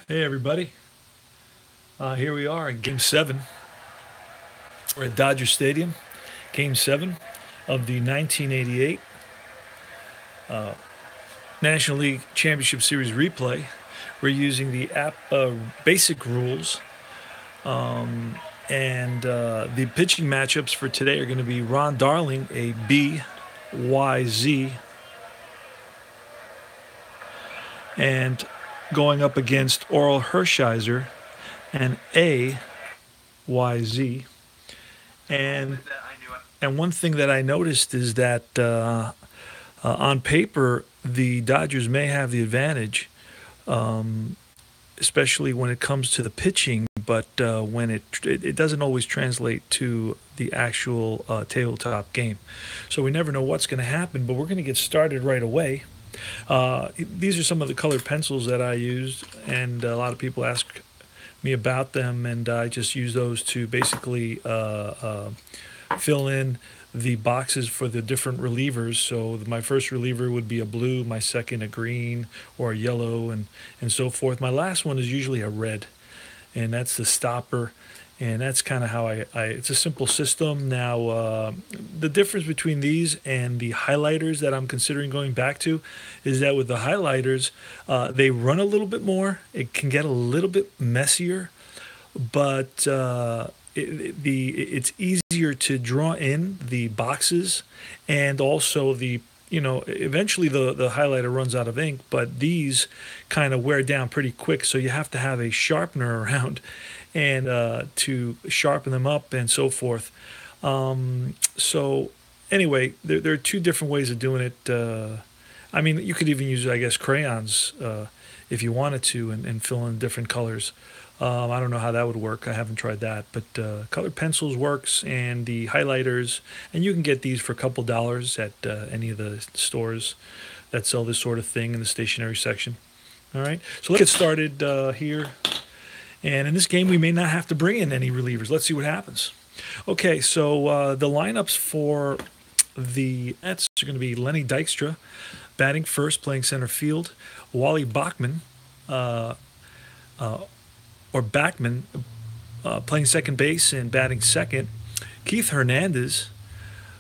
Hey everybody, here we are in Game 7. We're at Dodger Stadium, Game 7 of the 1988 National League Championship Series replay. We're using the APBA basic rules, and the pitching matchups for today are going to be Ron Darling, a BYZ, and going up against Oral Hershiser, an AYZ. And one thing that I noticed is that on paper, the Dodgers may have the advantage, especially when it comes to the pitching, but when it doesn't always translate to the actual tabletop game. So we never know what's going to happen, but we're going to get started right away. These are some of the colored pencils that I used, and a lot of people ask me about them, and I just use those to basically fill in the boxes for the different relievers. So my first reliever would be a blue, my second a green or a yellow, and so forth. My last one is usually a red, and that's the stopper. And that's kind of how it's a simple system. Now, the difference between these and the highlighters that I'm considering going back to is that with the highlighters, they run a little bit more. It can get a little bit messier, but it's easier to draw in the boxes, and also eventually the highlighter runs out of ink, but these kind of wear down pretty quick, so you have to have a sharpener around and to sharpen them up and so forth. So anyway, there are two different ways of doing it. I mean, you could even use, I guess, crayons if you wanted to, and fill in different colors. I don't know how that would work. I haven't tried that, but colored pencils works, and the highlighters, and you can get these for a couple dollars at any of the stores that sell this sort of thing in the stationery section. All right, so let's get started here. And in this game, we may not have to bring in any relievers. Let's see what happens. Okay, so the lineups for the Mets are going to be Lenny Dykstra batting first, playing center field. Wally Bachman, or Backman, playing second base and batting second. Keith Hernandez,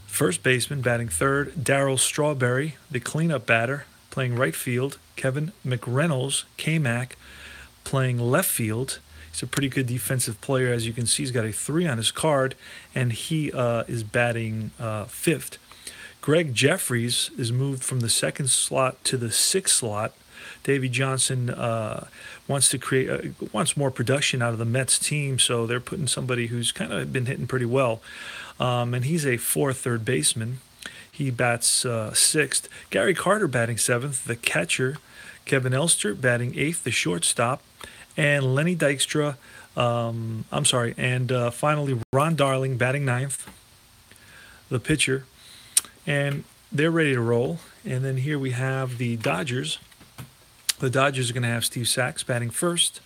first baseman, batting third. Darryl Strawberry, the cleanup batter, playing right field. Kevin McReynolds, K-Mac, playing left field. He's a pretty good defensive player. As you can see, he's got a 3 on his card, and he is batting fifth. Greg Jeffries is moved from the second slot to the sixth slot. Davey Johnson wants more production out of the Mets team, so they're putting somebody who's kind of been hitting pretty well. And he's a fourth third baseman. He bats sixth. Gary Carter batting seventh, the catcher. Kevin Elster batting eighth, the shortstop. And Lenny Dykstra, and finally Ron Darling batting ninth, the pitcher. And they're ready to roll. And then here we have the Dodgers. The Dodgers are going to have Steve Sachs batting first,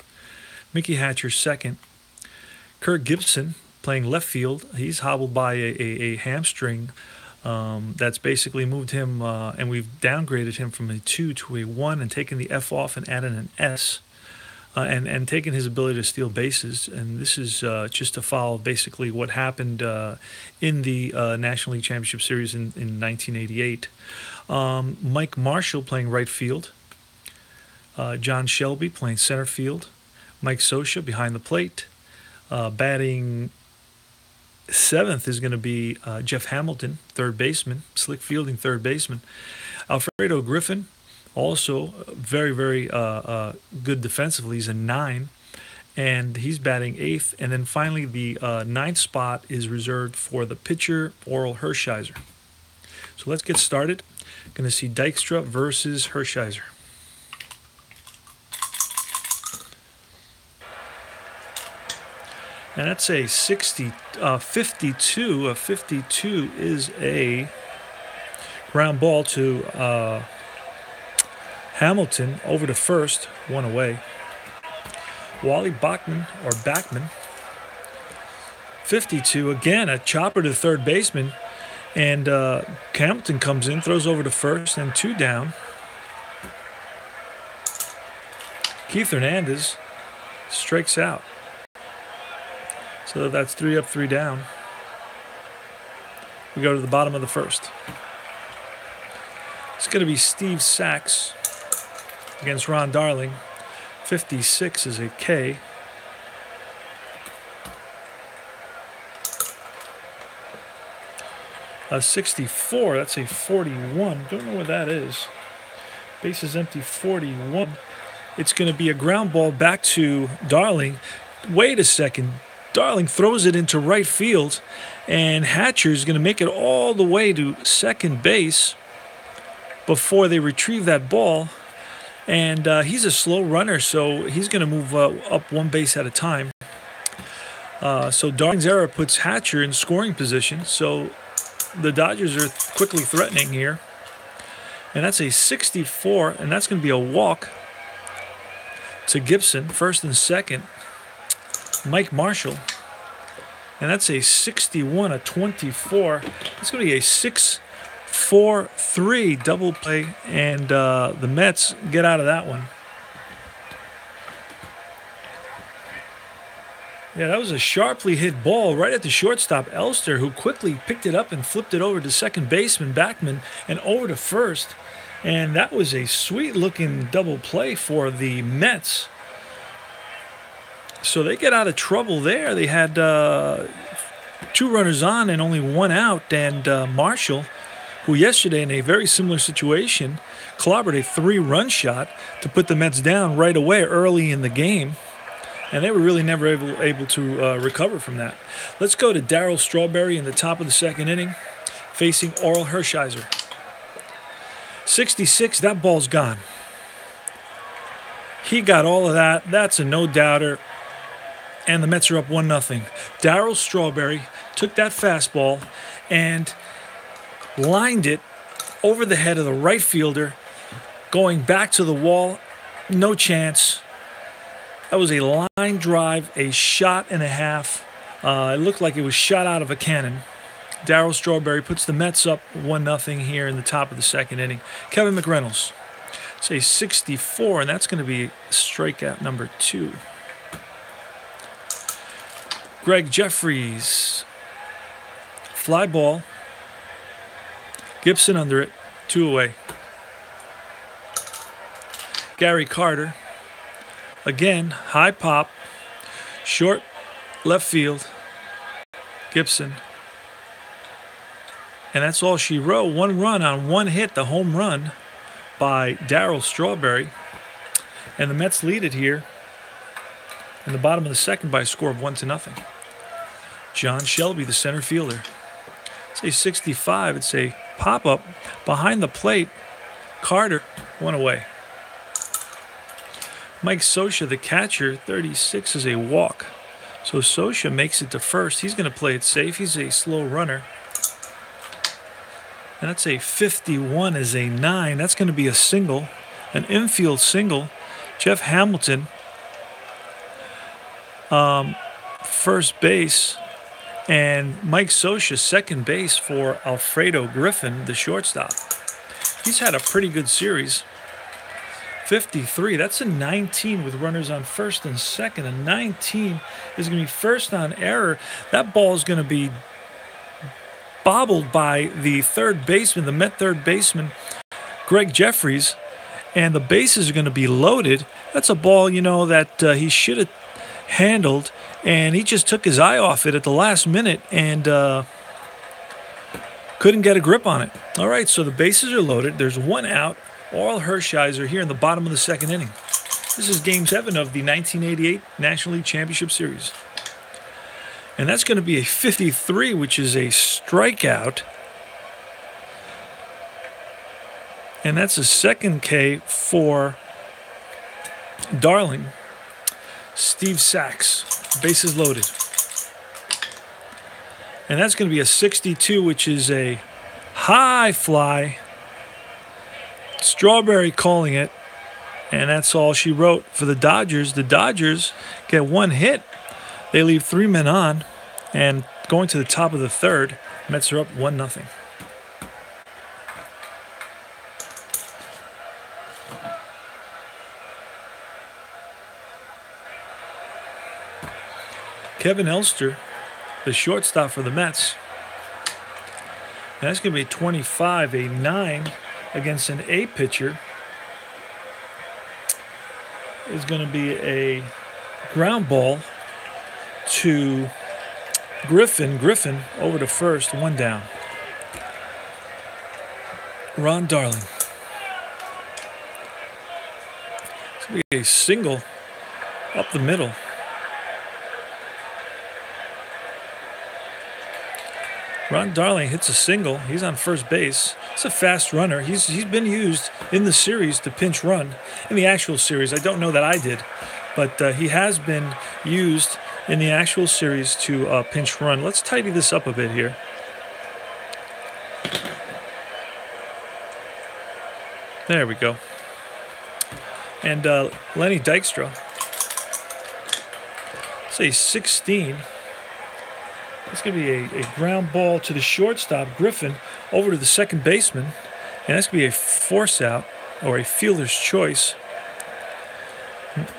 Mickey Hatcher second, Kirk Gibson playing left field. He's hobbled by a hamstring that's basically moved him, and we've downgraded him from a 2 to a 1 and taken the F off and added an S. And taking his ability to steal bases. And this is just to follow basically what happened in the National League Championship Series in 1988. Mike Marshall playing right field. John Shelby playing center field. Mike Scioscia behind the plate. Batting seventh is going to be Jeff Hamilton, third baseman, slick fielding third baseman. Alfredo Griffin, also very, very good defensively. He's a 9, and he's batting eighth. And then finally, the ninth spot is reserved for the pitcher, Oral Hershiser. So let's get started. Going to see Dykstra versus Hershiser. And that's a 52. A 52 is a ground ball to Hamilton over to first, one away. Wally Bachman, or Backman, 52, again, a chopper to the third baseman. And Hamilton comes in, throws over to first, and 2 down. Keith Hernandez strikes out. So that's 3 up, 3 down. We go to the bottom of the first. It's going to be Steve Sachs against Ron Darling. 56 is a K. A 64, that's a 41. Don't know what that is. Base is empty, 41. It's going to be a ground ball back to Darling. Wait a second. Darling throws it into right field, and Hatcher is going to make it all the way to second base before they retrieve that ball. And he's a slow runner, so he's going to move up one base at a time. So Darling's error puts Hatcher in scoring position. So the Dodgers are quickly threatening here. And that's a 64, and that's going to be a walk to Gibson, first and second. Mike Marshall. And that's a 61, a 24. It's going to be a 6-4-3 double play, and the Mets get out of that one. Yeah, that was a sharply hit ball right at the shortstop, Elster, who quickly picked it up and flipped it over to second baseman, Backman, and over to first. And that was a sweet-looking double play for the Mets. So they get out of trouble there. They had 2 runners on and only 1 out. And Marshall, who yesterday in a very similar situation, clobbered a 3-run shot to put the Mets down right away early in the game. And they were really never able to recover from that. Let's go to Darryl Strawberry in the top of the second inning, facing Oral Hershiser. 66, that ball's gone. He got all of that. That's a no-doubter. And the Mets are up 1-0. Darryl Strawberry took that fastball and lined it over the head of the right fielder, going back to the wall. No chance. That was a line drive, a shot and a half. It looked like it was shot out of a cannon. Darryl Strawberry puts the Mets up 1-0 here in the top of the second inning. Kevin McReynolds, say 64, and that's going to be strikeout number 2. Greg Jeffries, fly ball. Gibson under it, 2 away. Gary Carter. Again, high pop, short left field, Gibson. And that's all she wrote. 1 run on 1 hit, the home run by Darryl Strawberry. And the Mets lead it here in the bottom of the second by a score of 1-0. John Shelby, the center fielder. It's a 65. It's a pop-up behind the plate. Carter, 1 away. Mike Scioscia, the catcher, 36 is a walk. So Scioscia makes it to first. He's going to play it safe. He's a slow runner. And that's a 51 is a 9. That's going to be a single, an infield single. Jeff Hamilton, first base. And Mike Scioscia, second base for Alfredo Griffin, the shortstop. He's had a pretty good series. 53, that's a 19 with runners on first and second. A 19 is going to be first on error. That ball is going to be bobbled by the third baseman, the Met third baseman, Greg Jeffries, and the bases are going to be loaded. That's a ball, that he should have handled, and he just took his eye off it at the last minute and couldn't get a grip on it. All right, so the bases are loaded. There's 1 out. Oral Hershiser here in the bottom of the second inning. This is Game 7 of the 1988 National League Championship Series. And that's going to be a 53, which is a strikeout. And that's a second K for Darling. Steve Sachs, bases loaded. And that's going to be a 62, which is a high fly. Strawberry calling it, and that's all she wrote for the Dodgers. The Dodgers get 1 hit. They leave 3 men on, and going to the top of the third, Mets are up 1-0. Kevin Elster, the shortstop for the Mets. And that's going to be 25, a 9 against an A pitcher. Is going to be a ground ball to Griffin. Griffin over to first, one down. Ron Darling. It's going to be a single up the middle. Ron Darling hits a single. He's on first base. He's a fast runner. He's been used in the series to pinch run. In the actual series, I don't know that I did, but he has been used in the actual series to pinch run. Let's tidy this up a bit here. There we go. And Lenny Dykstra, say 16. It's going to be a ground ball to the shortstop, Griffin, over to the second baseman. And that's going to be a force out or a fielder's choice.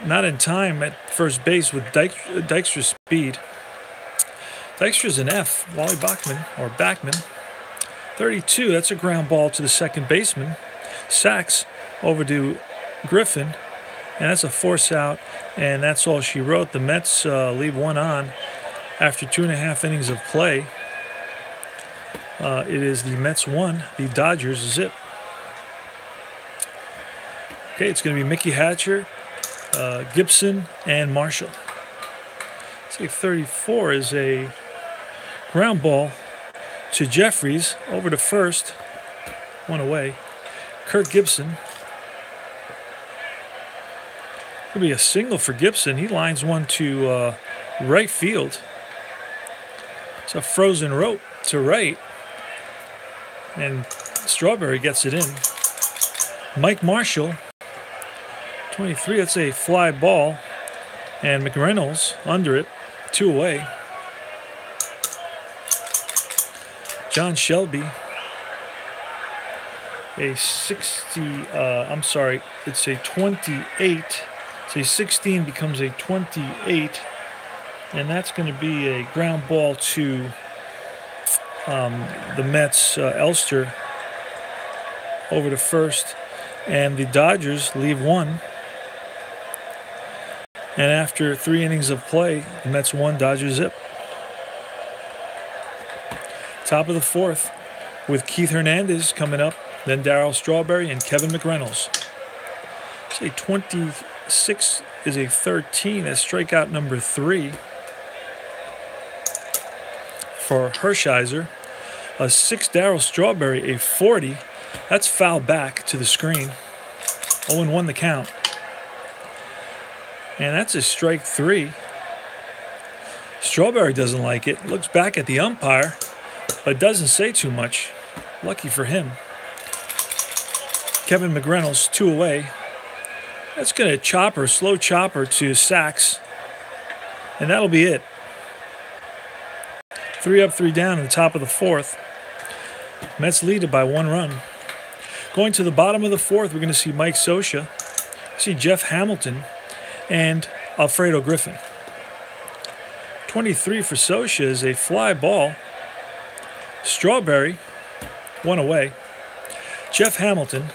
Not in time at first base with Dykstra's speed. Dykstra's an F, Wally Backman. 32, that's a ground ball to the second baseman. Sacks over to Griffin. And that's a force out. And that's all she wrote. The Mets leave one on. After 2.5 innings of play, it is the Mets 1, the Dodgers 0. Okay, it's going to be Mickey Hatcher, Gibson, and Marshall. Say 34 is a ground ball to Jeffries, over to first, one away. Kirk Gibson. Could be a single for Gibson. He lines one to right field. It's a frozen rope to right. And Strawberry gets it in. Mike Marshall, 23. That's a fly ball. And McReynolds under it, 2 away. John Shelby, a 60. It's a 28. So a 16 becomes a 28. And that's going to be a ground ball to the Mets, Elster, over to first. And the Dodgers leave one. And after 3 innings of play, the Mets 1, Dodgers 0. Top of the 4th with Keith Hernandez coming up, then Darryl Strawberry and Kevin McReynolds. Say 26 is a 13. That's strikeout number 3. For Hershiser, a 6 Darryl Strawberry, a 40. That's foul back to the screen. 0-1 the count. And that's a strike 3. Strawberry doesn't like it. Looks back at the umpire, but doesn't say too much. Lucky for him. Kevin McReynolds, 2 away. That's going to slow chopper to Sachs. And that'll be it. 3 up, 3 down in the top of the 4th. Mets lead it by 1 run. Going to the bottom of the 4th, we're going to see Mike Scioscia, see Jeff Hamilton, and Alfredo Griffin. 23 for Scioscia is a fly ball. Strawberry, 1 away. Jeff Hamilton,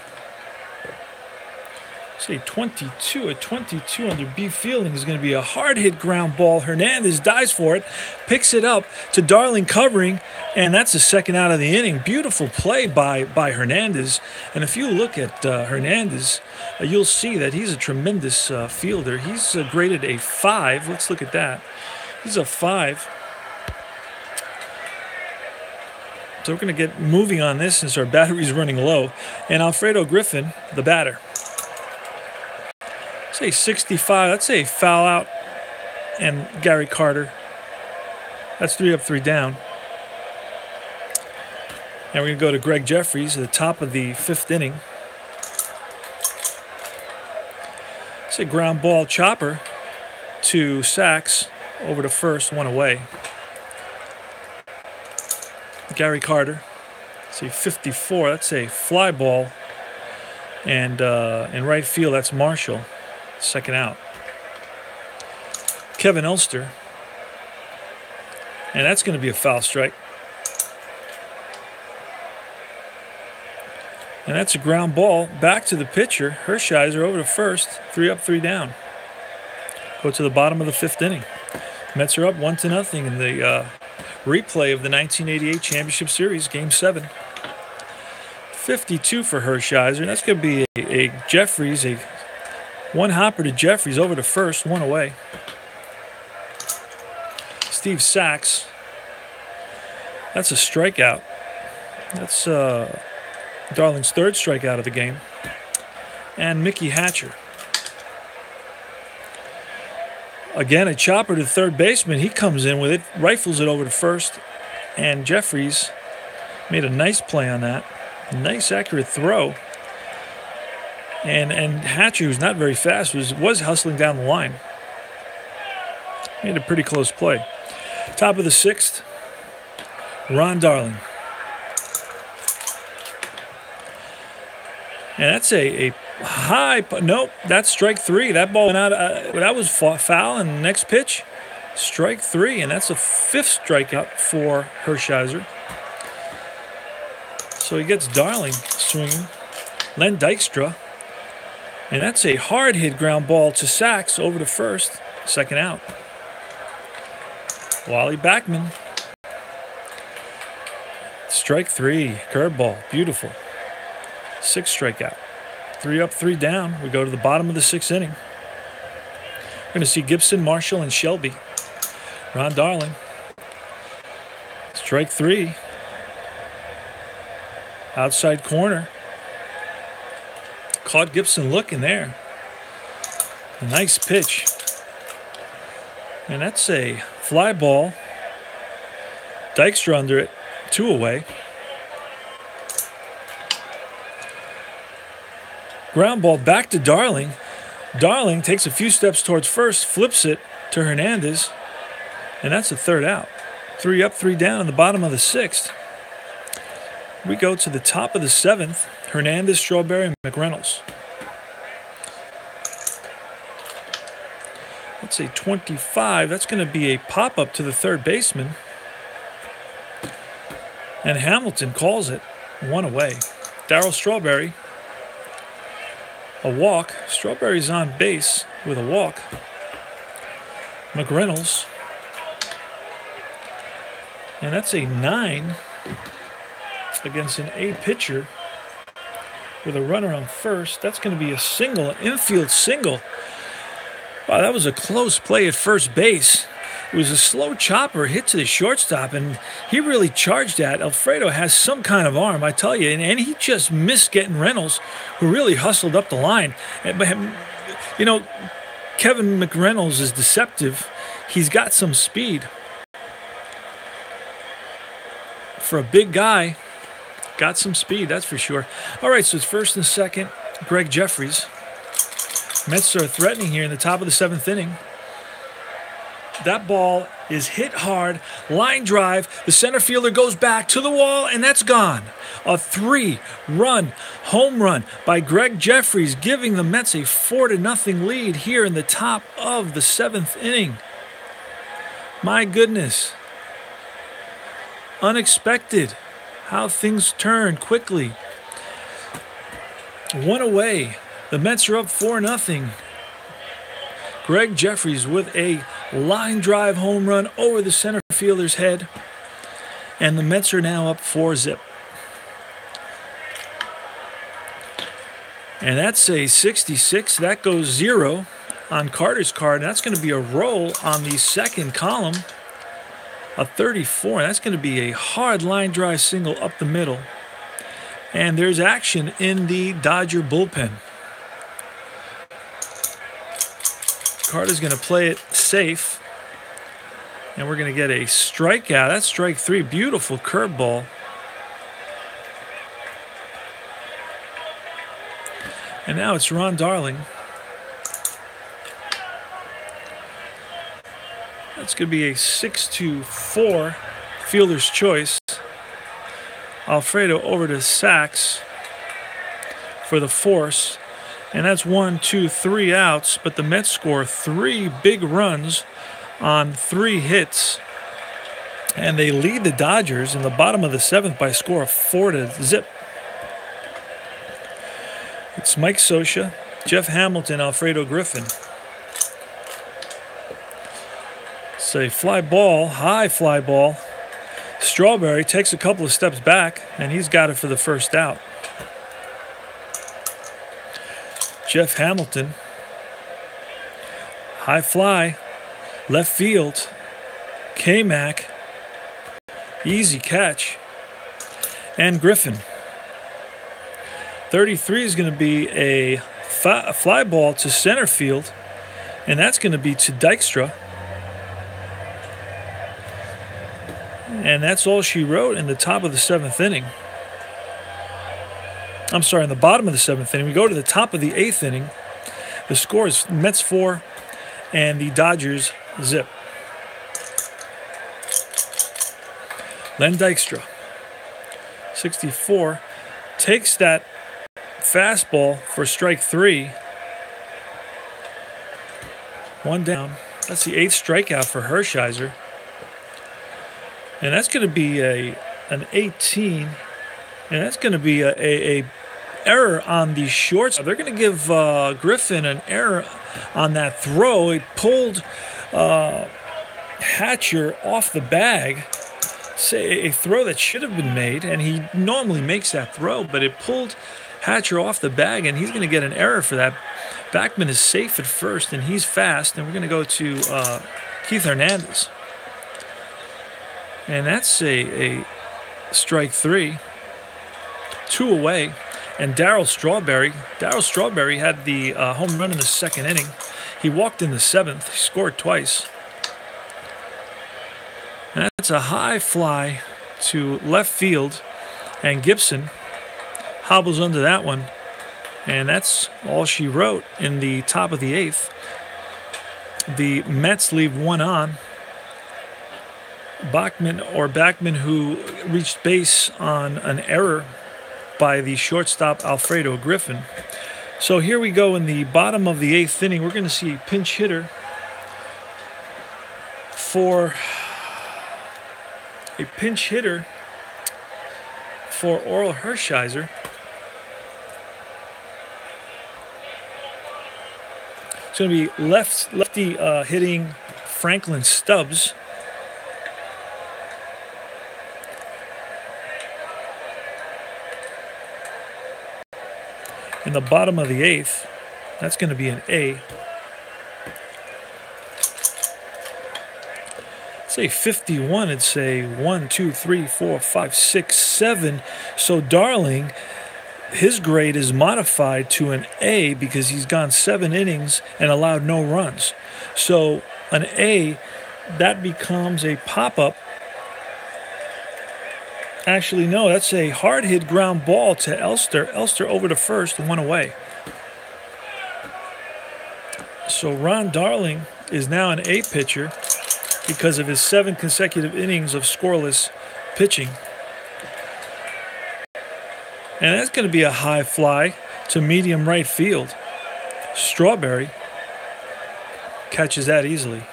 say 22. A 22 under B fielding is going to be a hard-hit ground ball. Hernandez dives for it, picks it up to Darling covering, and that's the second out of the inning. Beautiful play by Hernandez. And if you look at Hernandez, you'll see that he's a tremendous fielder. He's graded a 5. Let's look at that. He's a 5. So we're going to get moving on this since our battery's running low. And Alfredo Griffin, the batter. Say 65. That's a foul out. And Gary Carter. That's 3 up, 3 down. And we're going to go to Greg Jeffries at the top of the 5th inning. It's a ground ball chopper to Sachs over to first, 1 away. Gary Carter. It's a 54. That's a fly ball. And in right field, that's Marshall. Second out. Kevin Elster. And that's going to be a foul strike. And that's a ground ball back to the pitcher. Hershiser over to first. 3 up, 3 down. Go to the bottom of the 5th inning. Mets are up 1-0 in the replay of the 1988 Championship Series, Game 7. 52 for Hershiser. That's going to be a Jeffries, a one hopper to Jeffries over to first, 1 away. Steve Sachs. That's a strikeout. That's Darling's 3rd strikeout of the game. And Mickey Hatcher. Again, a chopper to third baseman. He comes in with it, rifles it over to first, and Jeffries made a nice play on that. Nice, accurate throw. And Hatcher, who's not very fast, was hustling down the line. Made a pretty close play. Top of the 6th, Ron Darling. And that's a high, nope, that's strike 3. That ball went out, that was foul, and the next pitch, strike 3, and that's a 5th strikeout for Hershiser. So he gets Darling swinging, Len Dykstra, and that's a hard hit ground ball to Sachs over to first, 2nd out. Wally Backman, strike 3, curveball, beautiful. 6th strikeout. 3 up, 3 down. We go to the bottom of the 6th inning. We're going to see Gibson, Marshall, and Shelby. Ron Darling. Strike 3. Outside corner. Caught Gibson looking there. A nice pitch. And that's a fly ball. Dykstra under it. 2 away. Ground ball back to Darling. Darling takes a few steps towards first, flips it to Hernandez, and that's a 3rd out. 3 up, 3 down in the bottom of the 6th. We go to the top of the 7th. Hernandez, Strawberry, and McReynolds. That's a 25. That's going to be a pop-up to the 3rd baseman. And Hamilton calls it 1 away. Darryl Strawberry. A walk. Strawberry's on base with a walk. McReynolds. And that's a 9 against an A pitcher with a runner on first. That's going to be a single, an infield single. Wow, that was a close play at first base. It was a slow chopper hit to the shortstop, and he really charged that. Alfredo has some kind of arm, I tell you, and he just missed getting Reynolds, who really hustled up the line. But, you know, Kevin McReynolds is deceptive. He's got some speed. For a big guy, got some speed, that's for sure. All right, so it's 1st and 2nd, Greg Jeffries. Mets are threatening here in the top of the 7th inning. That ball is hit hard, line drive. The center fielder goes back to the wall, and that's gone. A 3-run home run by Greg Jeffries, giving the Mets a 4-0 lead here in the top of the 7th inning. My goodness. Unexpected how things turn quickly. 1 away. The Mets are up 4-0. Greg Jeffries with a line drive home run over the center fielder's head. And the Mets are now up 4-0. And that's a 66. That goes 0 on Carter's card. And that's going to be a roll on the 2nd column. A 34. And that's going to be a hard line drive single up the middle. And there's action in the Dodger bullpen. Carter's going to play it safe. And we're going to get a strikeout. That's strike 3. Beautiful curveball. And now it's Ron Darling. That's going to be a 6-4 fielder's choice. Alfredo over to Sachs for the force. And that's 1, 2, 3 outs. But the Mets score 3 big runs on 3 hits And they lead the Dodgers in the bottom of the 7th by a score of 4-0. It's Mike Scioscia, Jeff Hamilton, Alfredo Griffin. It's a fly ball, high fly ball. Strawberry takes a couple of steps back, and he's got it for the first out. Jeff Hamilton, high fly, left field. K-Mac, easy catch. And Griffin. 33 is going to be a fly ball to center field, and that's going to be to Dykstra. And that's all she wrote in the top of the 7th inning. I'm sorry, in the bottom of the 7th inning. We go to the top of the 8th inning. The score is Mets 4 and the Dodgers 0. Len Dykstra, 64, takes that fastball for strike 3. 1 down. That's the 8th strikeout for Hershiser. And that's going to be an 18, and that's going to be a error on the shorts. They're going to give Griffin an error on that throw. It pulled Hatcher off the bag. Say a throw that should have been made, and he normally makes that throw, but it pulled Hatcher off the bag, and he's going to get an error for that. Backman is safe at first, and he's fast, and we're going to go to Keith Hernandez. And that's a strike 3, 2 away. And Darryl Strawberry had the home run in the 2nd inning. He walked in the 7th. He scored twice. And that's a high fly to left field. And Gibson hobbles under that one. And that's all she wrote in the top of the 8th. The Mets leave 1 on. Backman, who reached base on an error by the shortstop Alfredo Griffin. So here we go in the bottom of the 8th inning. We're going to see a pinch hitter for Orel Hershiser. It's going to be lefty hitting Franklin Stubbs. In the bottom of the 8th, that's going to be an A. Say 51, it's a 1, 2, 3, 4, 5, 6, 7. So Darling, his grade is modified to an A because he's gone 7 innings and allowed no runs. So an A, that becomes a pop-up. Actually, no, that's a hard hit ground ball to Elster. Elster over to first, 1 away. So Ron Darling is now an A pitcher because of his 7 consecutive innings of scoreless pitching. And that's going to be a high fly to medium right field. Strawberry catches that easily.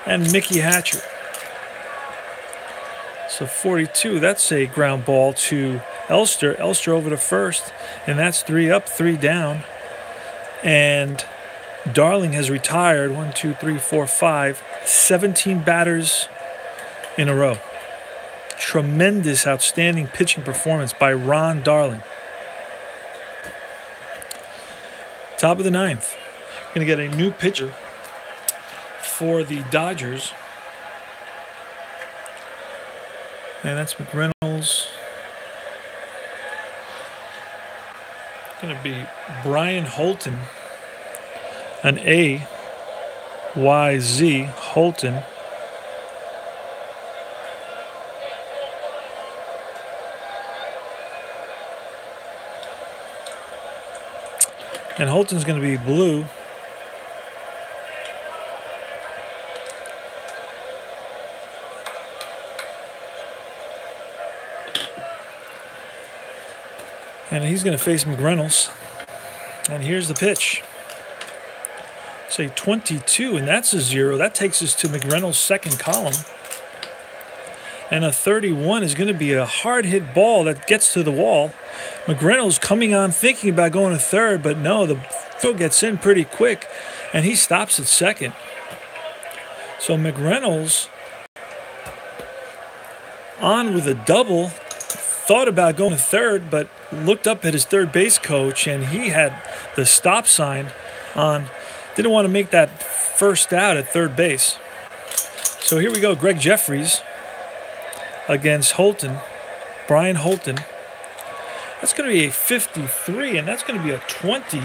And Mickey Hatcher. So 42, that's a ground ball to Elster. Elster over to first, and that's 3 up, 3 down. And Darling has retired 1, 2, 3, 4, 5, 17 batters in a row. Tremendous, outstanding pitching performance by Ron Darling. Top of the 9th. Going to get a new pitcher for the Dodgers. And that's McReynolds. Going to be Brian Holton. An A-Y-Z, Holton. And Holton's going to be blue. And he's going to face McReynolds. And here's the pitch. Say 22, and that's a 0. That takes us to McReynolds' second column. And a 31 is going to be a hard-hit ball that gets to the wall. McReynolds coming on thinking about going to third, but no, the throw gets in pretty quick, and he stops at second. So McReynolds on with a double, thought about going to third, but looked up at his third base coach, and he had the stop sign on. Didn't want to make that first out at third base. So here we go, Greg Jeffries against Holton, Brian Holton. That's going to be a 53, and that's going to be a 20.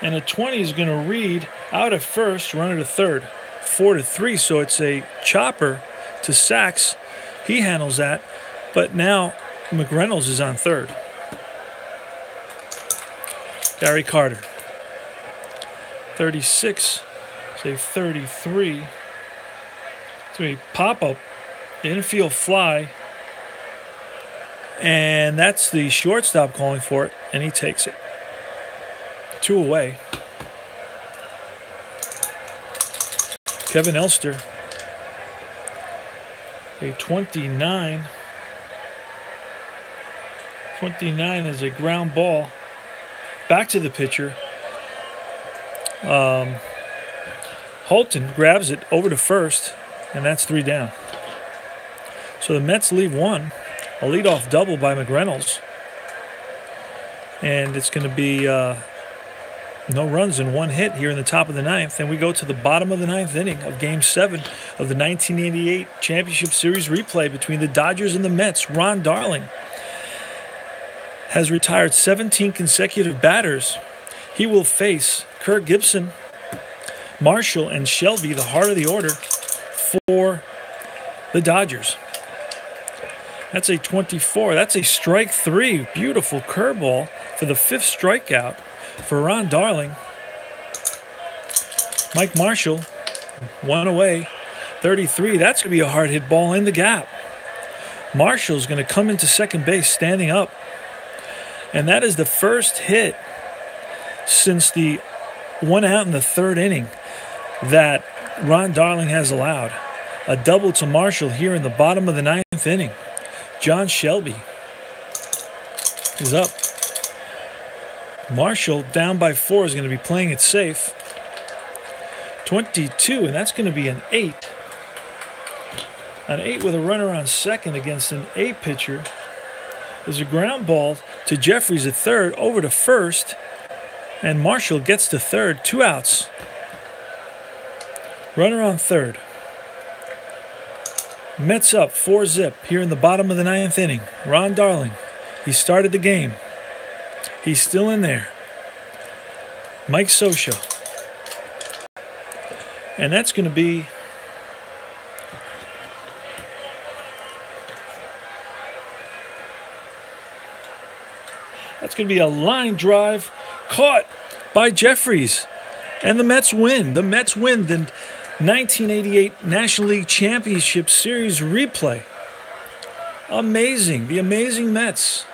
And a 20 is going to read out at first, runner to third, 4-3. So it's a chopper to Sachs. He handles that, but now McReynolds is on third. Gary Carter, 36, say 33. So a pop-up, infield fly, and that's the shortstop calling for it, and he takes it. 2 away. Kevin Elster, a 29. 29 is a ground ball back to the pitcher. Holton grabs it over to first, and that's 3 down. So the Mets leave one, a leadoff double by McReynolds, and it's going to be no runs and 1 hit here in the top of the 9th. And we go to the bottom of the 9th inning of Game 7 of the 1988 Championship Series replay between the Dodgers and the Mets. Ron Darling has retired 17 consecutive batters. He will face Kirk Gibson, Marshall, and Shelby, the heart of the order, for the Dodgers. That's a 24. That's a strike 3. Beautiful curveball for the 5th strikeout for Ron Darling. Mike Marshall, 1 away, 33. That's going to be a hard hit ball in the gap. Marshall's going to come into second base standing up. And that is the first hit since the 1 out in the 3rd inning that Ron Darling has allowed. A double to Marshall here in the bottom of the 9th inning. John Shelby is up. Marshall, down by 4, is going to be playing it safe. 22, and that's going to be an 8. An 8 with a runner on second against an A pitcher. There's a ground ball to Jeffries at third, over to first, and Marshall gets to third. 2 outs. Runner on third. Mets up 4-zip here in the bottom of the 9th inning. Ron Darling, he started the game. He's still in there. Mike Scioscia. And that's going to be a line drive caught by Jeffries. And the Mets win. The Mets win the 1988 National League Championship Series replay. Amazing. The amazing Mets.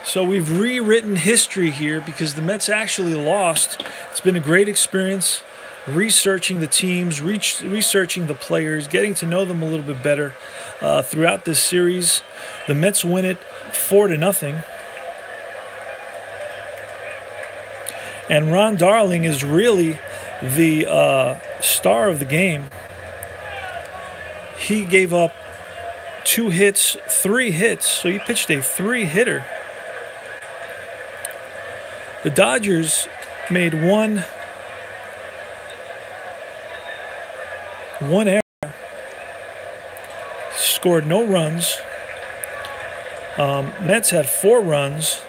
So we've rewritten history here because the Mets actually lost. It's been a great experience researching the teams, researching the players, getting to know them a little bit better throughout this series. The Mets win it 4-0. And Ron Darling is really the star of the game. He gave up 2 hits, 3 hits, so he pitched a 3-hitter. The Dodgers made one error, scored no runs. Mets had 4 runs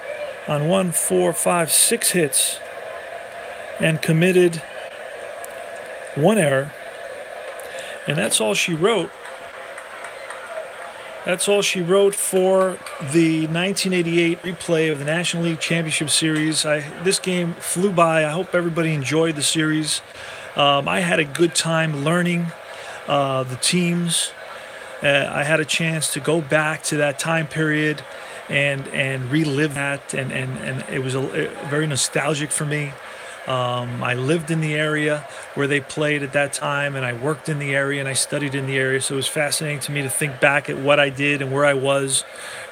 on 1, 4, 5, 6 hits and committed 1 error. And that's all she wrote. That's all she wrote for the 1988 replay of the National League Championship Series. This game flew by. I hope everybody enjoyed the series. I had a good time learning the teams. I had a chance to go back to that time period and relive that, and it was very nostalgic for me. I lived in the area where they played at that time, and I worked in the area and I studied in the area. So it was fascinating to me to think back at what I did and where I was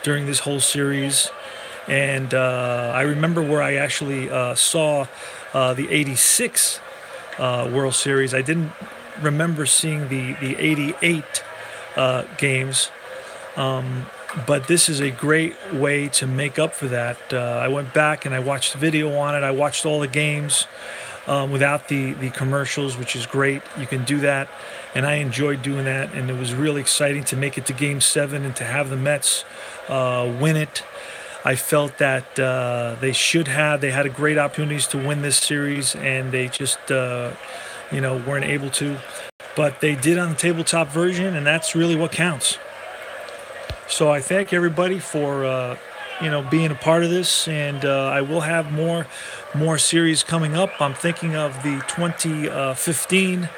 during this whole series. And I remember where I actually saw the '86 World Series. I didn't remember seeing the '88 games. But this is a great way to make up for that. I went back and I watched the video on it. I watched all the games without the commercials, which is great. You can do that, and I enjoyed doing that. And it was really exciting to make it to Game 7 and to have the Mets win it. I felt that they had a great opportunities to win this series, and they just weren't able to. But they did on the tabletop version, and that's really what counts. So I thank everybody for being a part of this, and I will have more series coming up. I'm thinking of the 2015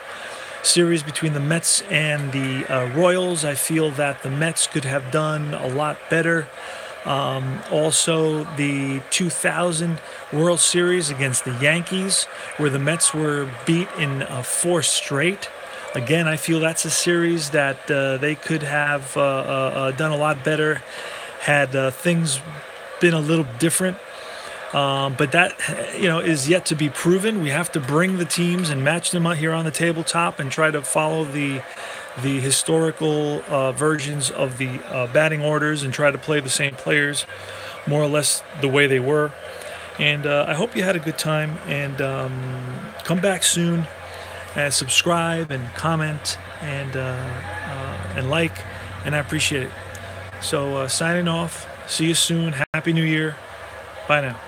series between the Mets and the Royals. I feel that the Mets could have done a lot better. Also, the 2000 World Series against the Yankees, where the Mets were beat in 4 straight. Again, I feel that's a series that they could have done a lot better had things been a little different. But that, is yet to be proven. We have to bring the teams and match them out here on the tabletop and try to follow the historical versions of the batting orders and try to play the same players more or less the way they were. And I hope you had a good time, and come back soon. Subscribe and comment and like, and I appreciate it. So signing off. See you soon. Happy New Year. Bye now.